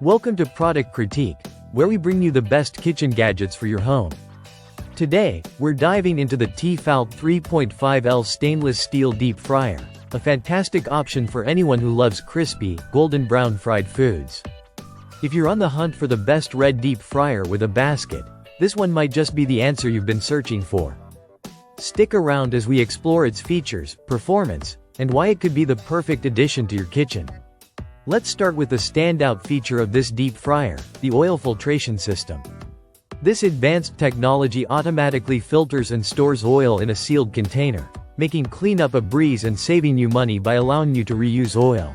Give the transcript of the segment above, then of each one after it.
Welcome to Product Critique, where we bring you the best kitchen gadgets for your home. Today, we're diving into the T-fal 3.5L stainless steel deep fryer, a fantastic option for anyone who loves crispy, golden brown fried foods. If you're on the hunt for the best red deep fryer with a basket, this one might just be the answer you've been searching for. Stick around as we explore its features, performance, and why it could be the perfect addition to your kitchen. Let's start with the standout feature of this deep fryer, the oil filtration system. This advanced technology automatically filters and stores oil in a sealed container, making cleanup a breeze and saving you money by allowing you to reuse oil.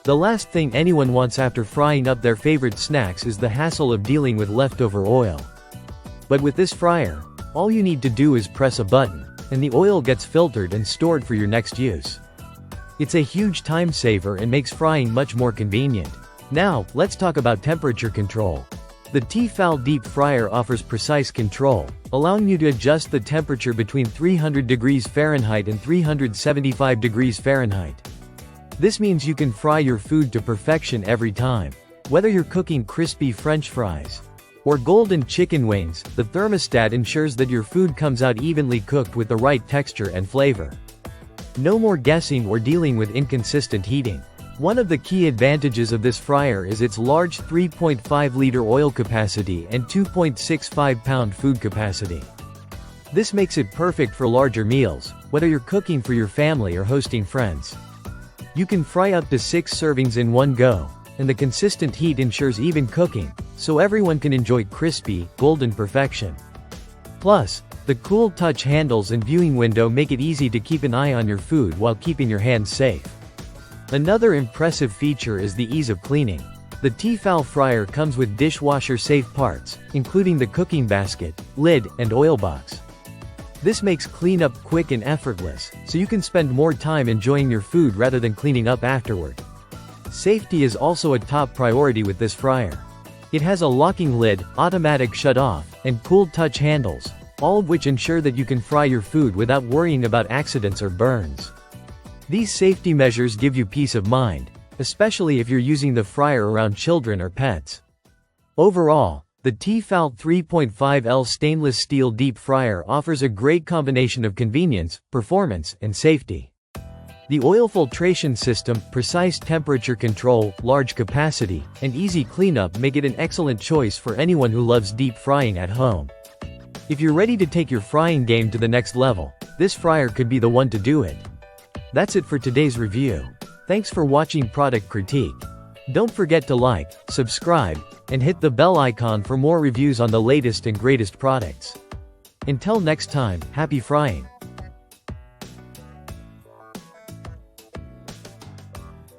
The last thing anyone wants after frying up their favorite snacks is the hassle of dealing with leftover oil. But with this fryer, all you need to do is press a button, and the oil gets filtered and stored for your next use. It's a huge time saver and makes frying much more convenient. Now, let's talk about temperature control. The T-fal deep fryer offers precise control, allowing you to adjust the temperature between 300 degrees Fahrenheit and 375 degrees Fahrenheit. This means you can fry your food to perfection every time. Whether you're cooking crispy French fries or golden chicken wings, the thermostat ensures that your food comes out evenly cooked with the right texture and flavor. No more guessing or dealing with inconsistent heating. One of the key advantages of this fryer is its large 3.5-liter oil capacity and 2.65-pound food capacity. This makes it perfect for larger meals, whether you're cooking for your family or hosting friends. You can fry up to 6 servings in one go, and the consistent heat ensures even cooking, so everyone can enjoy crispy, golden perfection. Plus, the cool touch handles and viewing window make it easy to keep an eye on your food while keeping your hands safe. Another impressive feature is the ease of cleaning. The T-fal fryer comes with dishwasher-safe parts, including the cooking basket, lid, and oil box. This makes cleanup quick and effortless, so you can spend more time enjoying your food rather than cleaning up afterward. Safety is also a top priority with this fryer. It has a locking lid, automatic shut-off, and cool touch handles, all of which ensure that you can fry your food without worrying about accidents or burns. These safety measures give you peace of mind, especially if you're using the fryer around children or pets. Overall, the T-fal 3.5L stainless steel deep fryer offers a great combination of convenience, performance, and safety. The oil filtration system, precise temperature control, large capacity, and easy cleanup make it an excellent choice for anyone who loves deep frying at home. If you're ready to take your frying game to the next level, this fryer could be the one to do it. That's it for today's review. Thanks for watching Product Critique. Don't forget to like, subscribe, and hit the bell icon for more reviews on the latest and greatest products. Until next time, happy frying!